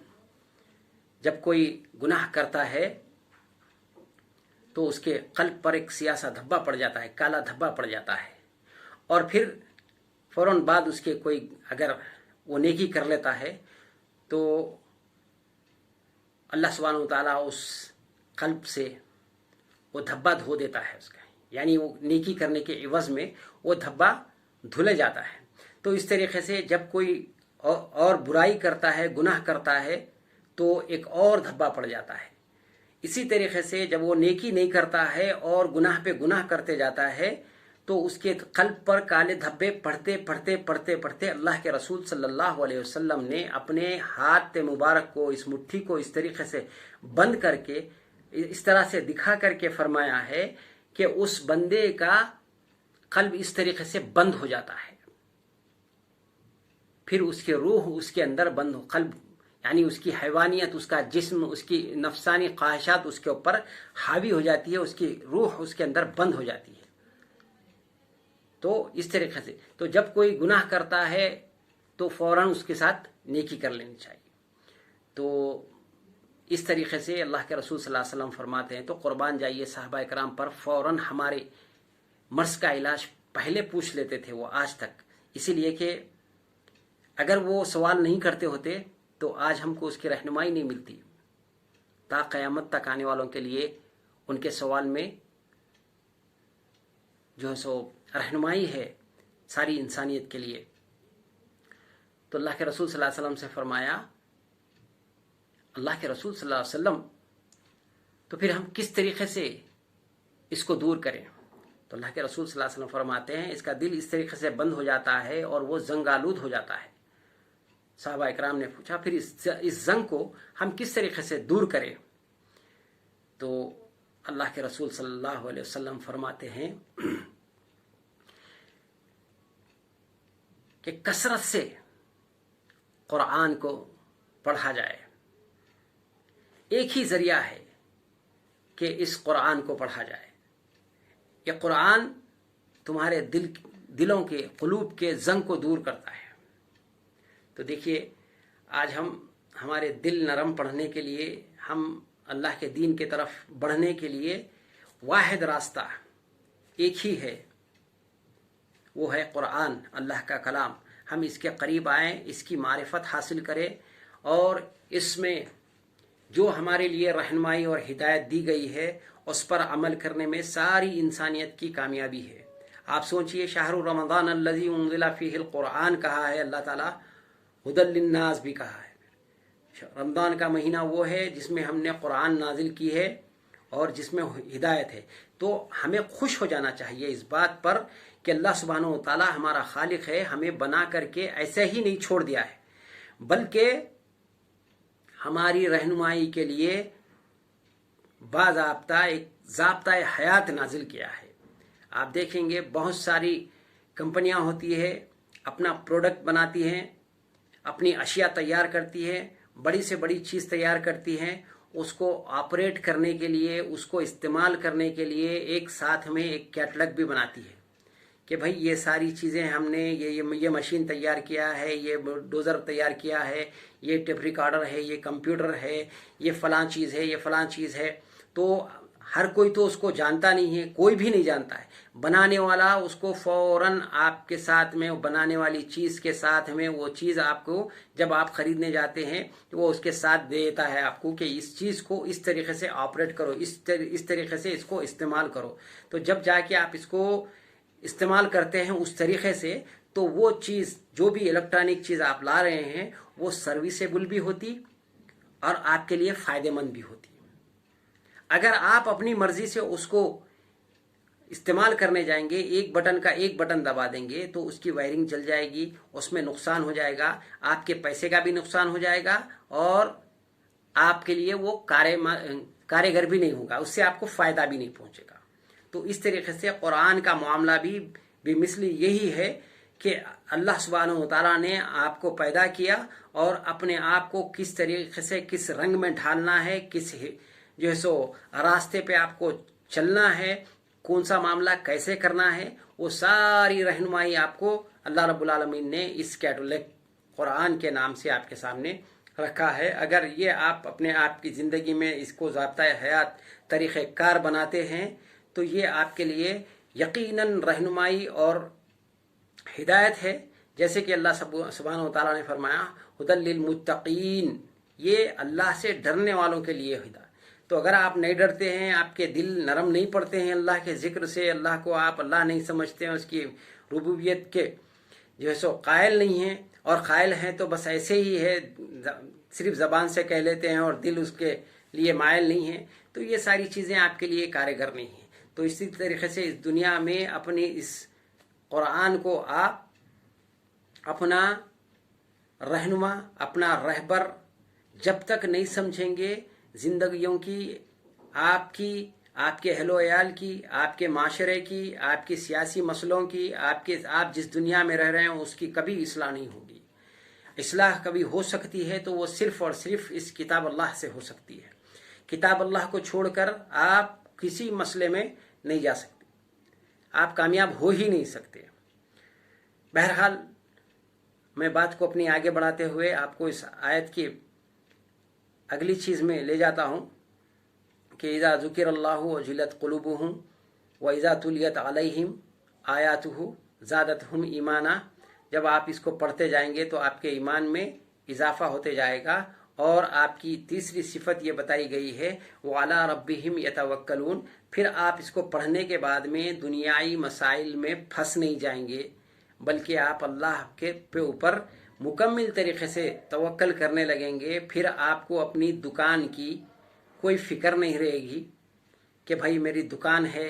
جب کوئی گناہ کرتا ہے تو اس کے قلب پر ایک سیاہ سا دھبا پڑ جاتا ہے، کالا دھبا پڑ جاتا ہے، اور پھر فوراً بعد اس کے کوئی اگر وہ نیکی کر لیتا ہے تو اللہ سبحانہ و تعالیٰ اس قلب سے وہ دھبا دھو دیتا ہے اس کا، یعنی وہ نیکی کرنے کے عوض میں وہ دھبا دھلے جاتا ہے۔ تو اس طریقے سے جب کوئی اور برائی کرتا ہے، گناہ کرتا ہے، تو ایک اور دھبا پڑ جاتا ہے۔ اسی طریقے سے جب وہ نیکی نہیں کرتا ہے اور گناہ پہ گناہ کرتے جاتا ہے تو اس کے قلب پر کالے دھبے پڑھتے اللہ کے رسول صلی اللہ علیہ وسلم نے اپنے ہاتھ مبارک کو، اس مٹھی کو اس طریقے سے بند کر کے، اس طرح سے دکھا کر کے فرمایا ہے کہ اس بندے کا कल्ब इस तरीके से बंद हो जाता है, फिर उसके रूह उसके अंदर बंद हो, कल्ब यानी उसकी हैवानियत, उसका जिस्म, उसकी नफसानी ख्वाहिशात उसके ऊपर हावी हो जाती है, उसकी रूह उसके अंदर बंद हो जाती है। तो इस तरीके से तो जब कोई गुनाह करता है तो फौरन उसके साथ नेकी कर लेनी चाहिए। तो इस तरीके से अल्लाह के रसूल सल्लल्लाहु अलैहि वसल्लम फरमाते हैं, तो कुर्बान जाइए साहबा इकराम पर फौरन हमारे मर्ज का इलाज पहले पूछ लेते थे वो आज तक, इसीलिए कि अगर वो सवाल नहीं करते होते तो आज हमको उसकी रहनुमाई नहीं मिलती। ता क़यामत तक आने वालों के लिए उनके सवाल में जो है सो रहनुमाई है सारी इंसानियत के लिए। तो अल्लाह के रसूल सल्लल्लाहु अलैहि वसल्लम से फरमाया, अल्लाह के रसूल सल्लल्लाहु अलैहि वसल्लम तो फिर हम किस तरीके से इसको दूर करें? तो अल्लाह के रसूल सल्लल्लाहु अलैहि वसल्लम फरमाते हैं, इसका दिल इस तरीके से बंद हो जाता है और वो जंग आलूद हो जाता है। साहबा इकराम ने पूछा, फिर इस जंग को हम किस तरीके से दूर करें? तो अल्लाह के रसूल सल्लल्लाहु अलैहि वसल्लम फरमाते हैं कि कसरत से कुरान को पढ़ा जाए। एक ही जरिया है कि इस कुरान को पढ़ा जाए। ये कुरान तुम्हारे दिलों के, कुलूब के जंग को दूर करता है। तो देखिए, आज हमारे दिल नरम पढ़ने के लिए, हम अल्लाह के दीन की तरफ बढ़ने के लिए वाहिद रास्ता एक ही है, वो है कुरान, अल्लाह का कलाम। हम इसके करीब आएँ, इसकी मारिफत हासिल करें और इसमें जो हमारे लिए रहनुमाई और हिदायत दी गई है उस पर अमल करने में सारी इंसानियत की कामयाबी है। आप सोचिए, शाहरु रमज़ान अल्लज़ी उन्ज़िला फ़ीहिल कुरान कहा है अल्लाह ताला, हुदल लिन्नास भी कहा है। रमज़ान का महीना वो है जिसमें हमने कुरान नाजिल की है और जिसमें हिदायत है। तो हमें खुश हो जाना चाहिए इस बात पर कि अल्लाह सुब्हानहू व तआला हमारा खालिक है, हमें बना करके ऐसे ही नहीं छोड़ दिया है, बल्कि हमारी रहनुमाई के लिए बाज़ाब्ता एक ज़ाब्ता हयात नाजिल किया है। आप देखेंगे बहुत सारी कंपनियां होती है, अपना प्रोडक्ट बनाती हैं, अपनी अशिया तैयार करती है, बड़ी से बड़ी चीज़ तैयार करती हैं, उसको ऑपरेट करने के लिए, उसको इस्तेमाल करने के लिए एक साथ में एक कैटलॉग भी बनाती है कि भाई ये सारी चीज़ें हमने ये मशीन तैयार किया है, ये डोज़र तैयार किया है, ये टेप रिकॉर्डर है, ये कंप्यूटर है, ये फ़लाँ चीज़ है, ये फ़लाँ चीज़ है। तो हर कोई तो उसको जानता नहीं है, कोई भी नहीं जानता है। बनाने वाला उसको फ़ौरन आपके साथ में, बनाने वाली चीज़ के साथ में वो चीज़ आपको जब आप ख़रीदने जाते हैं तो वो उसके साथ देता है आपको कि इस चीज़ को इस तरीके से ऑपरेट करो, इस तरीके से इसको इस्तेमाल करो। तो जब जाके आप इसको इस्तेमाल करते हैं उस तरीके से, तो वो चीज़, जो भी इलेक्ट्रॉनिक चीज़ आप ला रहे हैं, वो सर्विसेबल भी होती और आपके लिए फ़ायदेमंद भी होती। अगर आप अपनी मर्जी से उसको इस्तेमाल करने जाएंगे, एक बटन दबा देंगे तो उसकी वायरिंग जल जाएगी, उसमें नुकसान हो जाएगा, आपके पैसे का भी नुकसान हो जाएगा और आपके लिए वो कारीगर भी नहीं होगा, उससे आपको फ़ायदा भी नहीं पहुंचेगा। तो इस तरीके से कुरान का मामला भी मिसली यही है कि अल्लाह सुब्हानहू व तआला ने आपको पैदा किया और अपने आप को किस तरीके से, किस रंग में ढालना है, किस जो है सो रास्ते पे आपको चलना है, कौन सा मामला कैसे करना है, वो सारी रहनुमाई आपको अल्लाह रब्बुल आलमीन ने इस कैटलॉग कुरान के नाम से आपके सामने रखा है। अगर ये आप अपने आप की ज़िंदगी में इसको ज़ाब्ता हयात तरीक़े कार बनाते हैं तो ये आपके लिए यकीनन रहनुमाई और हिदायत है। जैसे कि अल्लाह सुब्हानहू व तआला ने फरमाया, हुदल लिल मुत्तकीन, ये अल्लाह से डरने वालों के लिए हिदायत। तो अगर आप नहीं डरते हैं, आपके दिल नरम नहीं पड़ते हैं अल्लाह के ज़िक्र से, अल्लाह को आप अल्लाह नहीं समझते हैं, उसकी रुबूबियत के जो है सो कायल नहीं हैं, और कायल हैं तो बस ऐसे ही है, सिर्फ ज़बान से कह लेते हैं और दिल उसके लिए मायल नहीं है, तो ये सारी चीज़ें आपके लिए कारगर नहीं हैं। तो इसी तरीके से इस दुनिया में अपनी इस कुरान को आप अपना रहनुमा, अपना रहबर जब तक नहीं समझेंगे, ज़िंदगियों की आपकी आपके अहलो अयाल की, आपके माशरे की, आपके सियासी मसलों की, आप जिस दुनिया में रह रहे हैं उसकी कभी इस्लाह नहीं होगी। इस्लाह कभी हो सकती है तो वो सिर्फ और सिर्फ इस किताब अल्लाह से हो सकती है। किताब अल्लाह को छोड़कर आप किसी मसले में नहीं जा सकते, आप कामयाब हो ही नहीं सकते। बहरहाल मैं बात को अपनी आगे बढ़ाते हुए आपको इस आयत की अगली चीज़ में ले जाता हूँ कि इज़ा ज़ुकिरल्लाहु वजिलत क़ुलूबुहुम व इज़ा तुलियत अलैहिम आयातुहु ज़ादतहुम ईमाना। जब आप इसको पढ़ते जाएंगे तो आपके ईमान में इजाफा होते जाएगा। और आपकी तीसरी सिफत ये बताई गई है वो अला रब्बिहिम यतवक्कलून। फिर आप इसको पढ़ने के बाद में दुनियाई मसाइल में फंस नहीं जाएंगे, बल्कि आप अल्लाह के ऊपर मुकम्मल तरीके से तवक्कल करने लगेंगे। फिर आपको अपनी दुकान की कोई फिक्र नहीं रहेगी कि भाई मेरी दुकान है,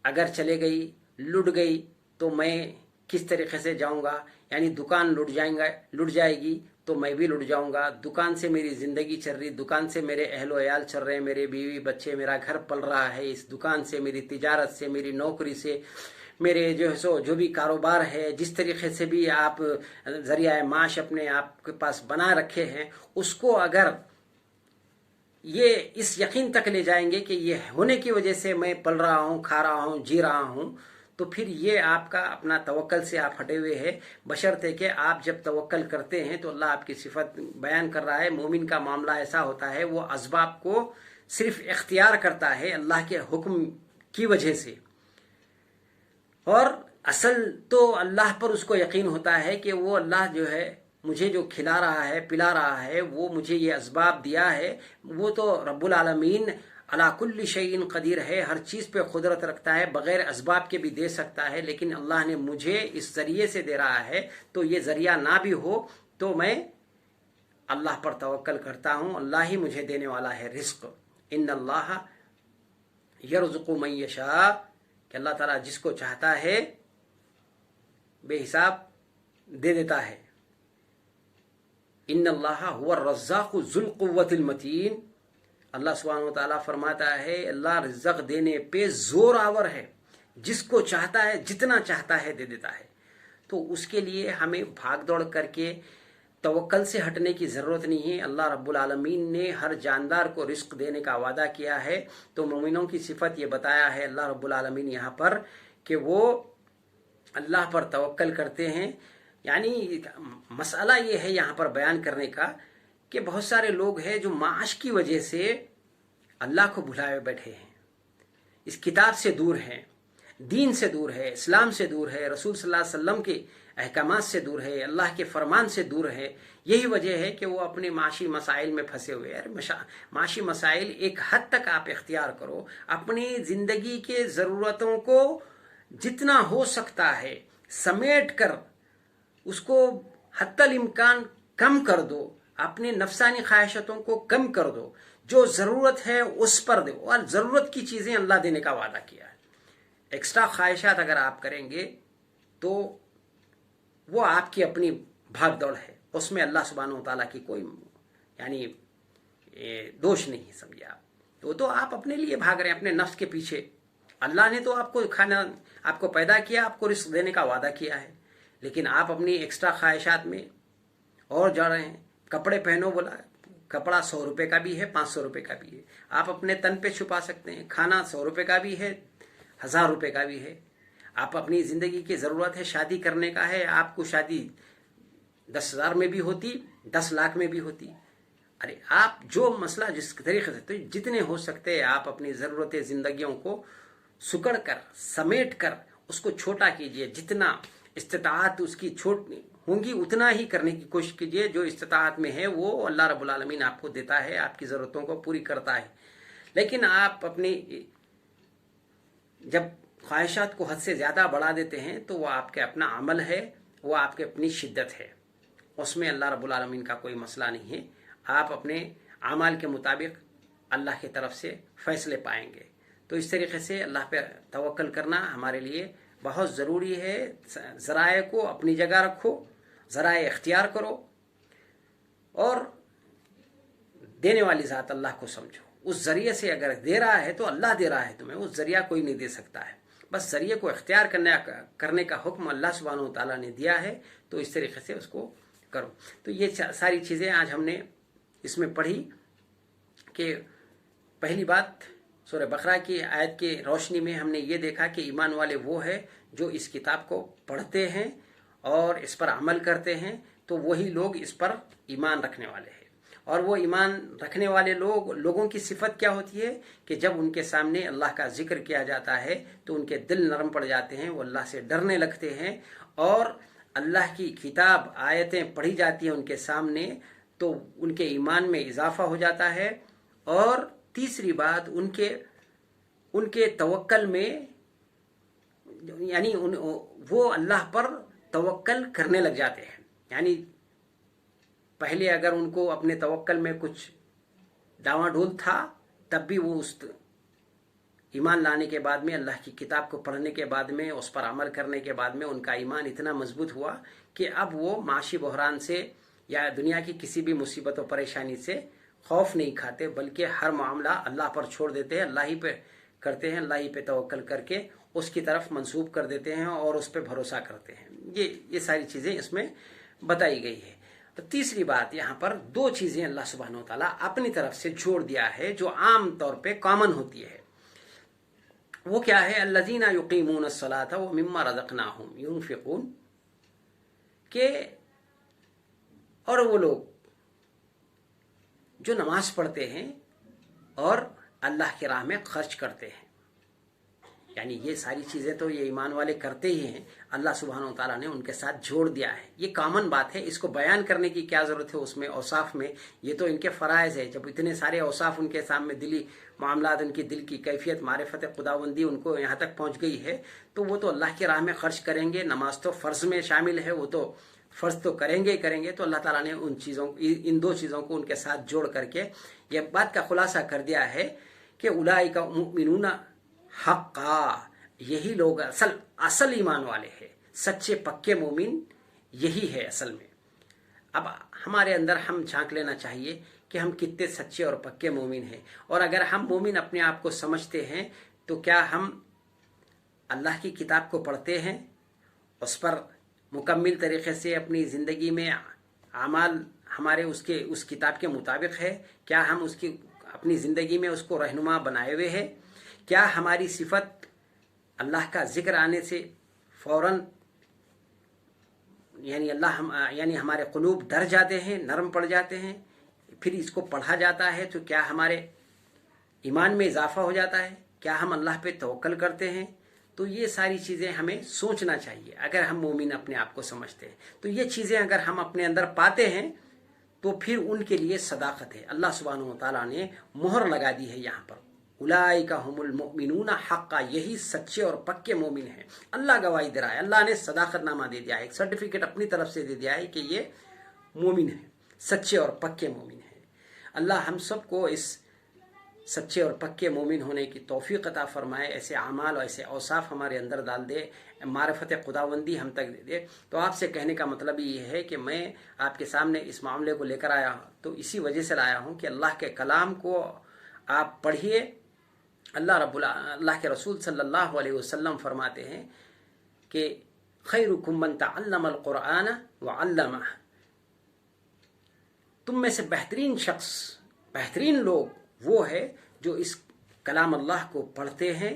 अगर चले गई, लुट गई तो मैं किस तरीके से जाऊंगा, यानी दुकान लुट जाएगी तो मैं भी लुट जाऊंगा। दुकान से मेरी ज़िंदगी चल रही, दुकान से मेरे अहलो अयाल चल रहे हैं, मेरे बीवी बच्चे, मेरा घर पल रहा है इस दुकान से, मेरी तिजारत से, मेरी नौकरी से, मेरे जो भी कारोबार है, जिस तरीके से भी आप ज़रिया माश अपने आप के पास बना रखे हैं, उसको अगर ये इस यकीन तक ले जाएंगे कि ये होने की वजह से मैं पल रहा हूँ, खा रहा हूँ, जी रहा हूँ, तो फिर ये आपका अपना तवक्कल से आप हटे हुए हैं। बशर्ते कि आप जब तवक्कल करते हैं तो अल्लाह आपकी सिफत बयान कर रहा है। मोमिन का मामला ऐसा होता है, वो असबाब को सिर्फ इख्तियार करता है अल्लाह के हुक्म की वजह से, और असल तो अल्लाह पर उसको यकीन होता है कि वो अल्लाह जो है मुझे जो खिला रहा है, पिला रहा है, वो मुझे ये असबाब दिया है, वो तो रब्बुल आलमीन अला कुल्ली शैइन कदीर है, हर चीज़ पे कुदरत रखता है, बग़ैर असबाब के भी दे सकता है। लेकिन अल्लाह ने मुझे इस ज़रिए से दे रहा है, तो ये ज़रिया ना भी हो तो मैं अल्लाह पर तवक्कल करता हूँ, अल्लाह ही मुझे देने वाला है रिज़्क़। इन्नल्लाह यर्ज़ुक़ु मन यशा, कि अल्लाह ताला जिसको चाहता है बेहिसाब दे देता है। इन्नल्लाह हुवा रज़्ज़ाक़ु ज़ुल क़ुव्वतिल मतीन, अल्लाह सुब्हानहु व तआला फरमाता है अल्लाह रिज़्क़ देने पे जोर आवर है, जिसको चाहता है जितना चाहता है दे देता है। तो उसके लिए हमें भाग दौड़ करके तवक्कल से हटने की ज़रूरत नहीं है। अल्लाह रब्बुल आलमीन ने हर जानदार को रिज़्क़ देने का वादा किया है। तो मोमिनों की सिफत ये बताया है अल्लाह रब्बुल आलमीन यहाँ पर कि वो अल्लाह पर तवक्कल करते हैं। यानी मसला ये है यहाँ पर बयान करने का कि बहुत सारे लोग हैं जो माश की वजह से अल्लाह को भुलाए बैठे हैं, इस किताब से दूर हैं, दीन से दूर है, इस्लाम से दूर है, रसूल सल्लल्लाहु अलैहि वसल्लम के अहकामात से दूर है, अल्लाह के फरमान से दूर है। यही वजह है कि वो अपने माशी मसाइल में फंसे हुए हैं। माशी मसाइल एक हद तक आप इख्तियार करो, अपनी ज़िंदगी के ज़रूरतों को जितना हो सकता है समेट कर उसको हत्तल इम्कान कम कर दो, अपने नफसानी ख्वाहिशतों को कम कर दो, जो ज़रूरत है उस पर दो। और ज़रूरत की चीज़ें अल्लाह देने का वादा किया है। एक्स्ट्रा ख्वाहिशात अगर आप करेंगे तो वो आपकी अपनी भाग दौड़ है, उसमें अल्लाह सुब्हानहु व तआला की कोई यानी दोष नहीं, समझिए आप। तो आप अपने लिए भाग रहे हैं, अपने नफ्स के पीछे। अल्लाह ने तो आपको खाना, आपको पैदा किया, आपको रिस्क देने का वादा किया है, लेकिन आप अपनी एक्स्ट्रा ख्वाहिशात में और जा रहे हैं। कपड़े पहनो बोला, कपड़ा 100 रुपये का भी है, 500 रुपये का भी है, आप अपने तन पे छुपा सकते हैं। खाना 100 रुपये का भी है, 1000 रुपये का भी है। आप अपनी ज़िंदगी की ज़रूरत है, शादी करने का है, आपको शादी 10,000 में भी होती, 10 लाख में भी होती। अरे आप जो मसला जिस तरीके से, तो जितने हो सकते हैं आप अपनी ज़रूरतें ज़िंदगियों को सुकड़ कर, समेट कर उसको छोटा कीजिए। जितना इस्तिताअत उसकी छोट होंगी उतना ही करने की कोशिश कीजिए। जो इस्तिताअत में है वो अल्लाह रब्बुल आलमीन आपको देता है, आपकी ज़रूरतों को पूरी करता है। लेकिन आप अपनी जब ख्वाहिशात को हद से ज़्यादा बढ़ा देते हैं तो वो आपके अपना अमल है, वो आपके अपनी शिद्दत है, उसमें अल्लाह रब्बुल आलमीन का कोई मसला नहीं है। आप अपने अमाल के मुताबिक अल्लाह की तरफ से फ़ैसले पाएंगे। तो इस तरीके से अल्लाह पे तवक्कल करना हमारे लिए बहुत ज़रूरी है। ज़राए को अपनी जगह रखो, ज़राए इख्तियार करो और देने वाली ज़ात अल्लाह को समझो, उस ज़रिए से अगर दे रहा है तो अल्लाह दे रहा है तुम्हें, उस ज़रिया कोई नहीं दे सकता है। बस ज़रिए को इख्तियार करने का हुक्म अल्लाह सुब्हानहू व तआला ने दिया है, तो इस तरीके से उसको करो। तो ये सारी चीज़ें आज हमने इसमें पढ़ी कि पहली बात सूरह बकरा की आयत के रोशनी में हमने ये देखा कि ईमान वाले वो है जो इस किताब को पढ़ते हैं और इस पर अमल करते हैं, तो वही लोग इस पर ईमान रखने वाले हैं। और वो ईमान रखने वाले लोगों की सिफत क्या होती है कि जब उनके सामने अल्लाह का जिक्र किया जाता है तो उनके दिल नरम पड़ जाते हैं, वो अल्लाह से डरने लगते हैं, और अल्लाह की किताब आयतें पढ़ी जाती हैं उनके सामने तो उनके ईमान में इजाफा हो जाता है। और तीसरी बात, उनके तवक्कल में, यानी वो अल्लाह पर तवक्कल करने लग जाते हैं। यानी पहले अगर उनको अपने तवक्कल में कुछ डावाडोल था, तब भी वो उस ईमान लाने के बाद में, अल्लाह की किताब को पढ़ने के बाद में, उस पर अमल करने के बाद में उनका ईमान इतना मजबूत हुआ कि अब वो माशी बहरान से या दुनिया की किसी भी मुसीबत और परेशानी से खौफ नहीं खाते, बल्कि हर मामला अल्लाह पर छोड़ देते हैं, अल्लाह ही पे करते हैं, अल्लाह ही पे तवक्कल करके उसकी तरफ मंसूब कर देते हैं और उस पर भरोसा करते हैं। ये सारी चीज़ें इसमें बताई गई है। तो तीसरी बात, यहाँ पर दो चीज़ें अल्लाह सुब्हानहू व तआला अपनी तरफ से जोड़ दिया है जो आम तौर पे कॉमन होती है। वो क्या है? अल्लज़ीना युक़ीमूनस्सलाता व मिम्मा रज़क़नाहुम युनफ़िक़ून, के और वो लोग जो नमाज पढ़ते हैं और अल्लाह की राह में खर्च करते हैं। यानी ये सारी चीज़ें तो ये ईमान वाले करते ही हैं, अल्लाह सुब्हानहू व तआला ने उनके साथ जोड़ दिया है। ये कॉमन बात है, इसको बयान करने की क्या ज़रूरत है उसमें औसाफ में, ये तो इनके फ़राइज़ है। जब इतने सारे औसाफ उनके सामने, दिली मामलात, उनकी दिल की कैफियत, मारिफत खुदाबंदी उनको यहाँ तक पहुँच गई है, तो वो तो अल्लाह की राह में खर्च करेंगे। नमाज तो फ़र्ज़ में शामिल है, वो तो फ़र्ज़ तो करेंगे ही करेंगे। तो अल्लाह ताला ने इन दो चीज़ों को उनके साथ जोड़ करके ये बात का खुलासा कर दिया है कि उलाइका मुमिनूना हक़्क़ा, यही लोग असल ईमान वाले हैं, सच्चे पक्के मोमिन यही है असल में। अब हमारे अंदर हम झांक लेना चाहिए कि हम कितने सच्चे और पक्के मोमिन हैं। और अगर हम मोमिन अपने आप को समझते हैं तो क्या हम अल्लाह की किताब को पढ़ते हैं, उस पर मुकम्मिल तरीक़े से अपनी ज़िंदगी में आमाल हमारे उस किताब के मुताबिक है? क्या हम उसकी अपनी ज़िंदगी में उसको रहनुमा बनाए हुए हैं? क्या हमारी सिफत अल्लाह का जिक्र आने से फ़ौरन यानी हमारे क़ुलूब डर जाते हैं, नरम पड़ जाते हैं, फिर इसको पढ़ा जाता है तो क्या हमारे ईमान में इजाफा हो जाता है? क्या हम अल्लाह पे तवक्कल करते हैं? तो ये सारी चीज़ें हमें सोचना चाहिए अगर हम मोमिन अपने आप को समझते हैं। तो ये चीज़ें अगर हम अपने अंदर पाते हैं तो फिर उनके लिए सदाकत है। अल्लाह सुब्हानहू व तआला ने मोहर लगा दी है यहाँ पर, उलाइका हुमुल मुमिनूना हक़्क़ा, यही सच्चे और पक्के मोमिन हैं। अल्लाह गवाही दे रहा है, अल्लाह ने सदाकतनामा दे दिया है, एक सर्टिफिकेट अपनी तरफ से दे दिया है कि ये मोमिन है, सच्चे और पक्के मोमिन हैं। अल्लाह हम सबको इस सच्चे और पक्के मोमिन होने की तौफीक अता फरमाए, ऐसे अमाल और ऐसे औसाफ हमारे अंदर डाल दे, मारिफत खुदावंदी हम तक दे दे। तो आपसे कहने का मतलब ये है कि मैं आपके सामने इस मामले को लेकर आया हूँ तो इसी वजह से लाया हूँ कि अल्लाह के कलाम को आप पढ़िए। अल्लाह के रसूल सल्लल्लाहु अलैहि वसल्लम फरमाते हैं कि खैरुकुम मन तअल्लमल कुरआन व अल्लमह, तुम में से बेहतरीन शख्स, बेहतरीन लोग वो है जो इस कलाम अल्लाह को पढ़ते हैं,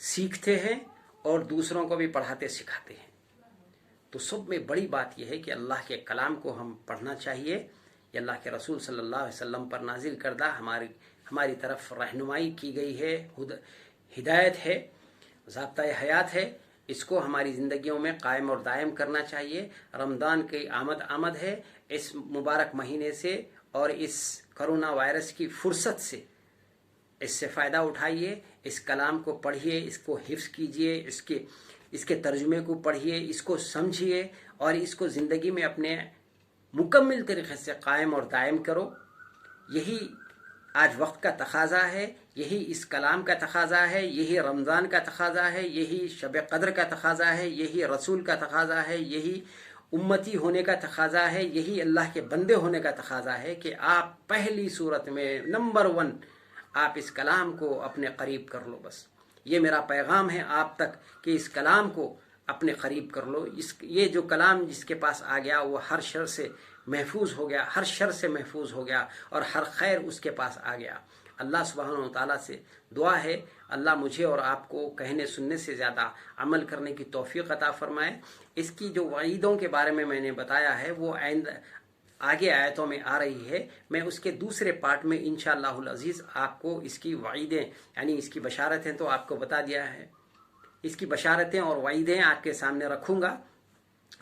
सीखते हैं और दूसरों को भी पढ़ाते सिखाते हैं। तो सब में बड़ी बात यह है कि अल्लाह के कलाम को हम पढ़ना चाहिए। ये अल्लाह के रसूल सल्लल्लाहु अलैहि वसल्लम पर नाजिल करदा हमारी तरफ रहनुमाई की गई है, हिदायत है, ज़ाब्ता हयात है। इसको हमारी ज़िंदगियों में कायम और दायम करना चाहिए। रमज़ान की आमद है इस मुबारक महीने से, और इस कोरोना वायरस की फुर्सत से इससे फ़ायदा उठाइए, इस कलाम को पढ़िए, इसको हिफ्ज़ कीजिए, इसके तर्जुमे को पढ़िए, इसको समझिए और इसको ज़िंदगी में अपने मुकम्मिल तरीक़े से कायम और दायम करो। यही आज वक्त का तकाज़ा है, यही इस कलाम का तकाज़ा है, यही रमज़ान का तकाज़ा है, यही शब क़द्र का तकाज़ा है, यही रसूल का तकाज़ा है, यही उम्मती होने का तकाज़ा है, यही अल्लाह के बंदे होने का तकाज़ा है कि आप पहली सूरत में नंबर 1 آپ اس کلام کو اپنے قریب کر لو. بس یہ میرا پیغام ہے آپ تک کہ اس کلام کو اپنے قریب کر لو. یہ جو کلام جس کے پاس آ گیا وہ ہر شر سے محفوظ ہو گیا، ہر شر سے محفوظ ہو گیا اور ہر خیر اس کے پاس آ گیا. اللہ سبحانہ و تعالیٰ سے دعا ہے اللہ مجھے اور آپ کو کہنے سننے سے زیادہ عمل کرنے کی توفیق عطا فرمائے. اس کی جو وعیدوں کے بارے میں نے بتایا ہے وہ آگے آیتوں میں آ رہی ہے. میں اس کے دوسرے پارٹ میں انشاءاللہ العزیز آپ کو اس کی وعیدیں یعنی اس کی بشارتیں تو آپ کو بتا دیا ہے، اس کی بشارتیں اور وعیدیں آپ کے سامنے رکھوں گا.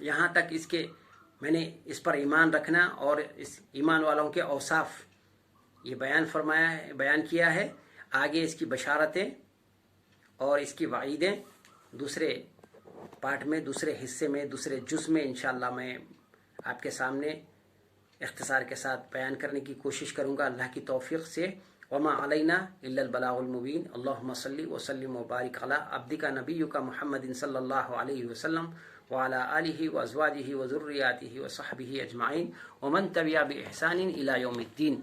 یہاں تک اس کے میں نے اس پر ایمان رکھنا اور اس ایمان والوں کے اوصاف یہ بیان کیا ہے. آگے اس کی بشارتیں اور اس کی وعیدیں دوسرے پارٹ میں، دوسرے حصے میں، دوسرے جز میں انشاءاللہ میں آپ کے سامنے اختصار کے ساتھ بیان کرنے کی کوشش کروں گا اللہ کی توفیق سے. وما علینا الا البلاغ المبین. اللہم صلی وسلم وبارک علی عبدک نبیک محمد صلی اللہ علیہ وسلم وعلی آلہ وازواجہ وذریاتہ وصحبہ اجمعین ومن تبع بإحسان الی یوم الدین.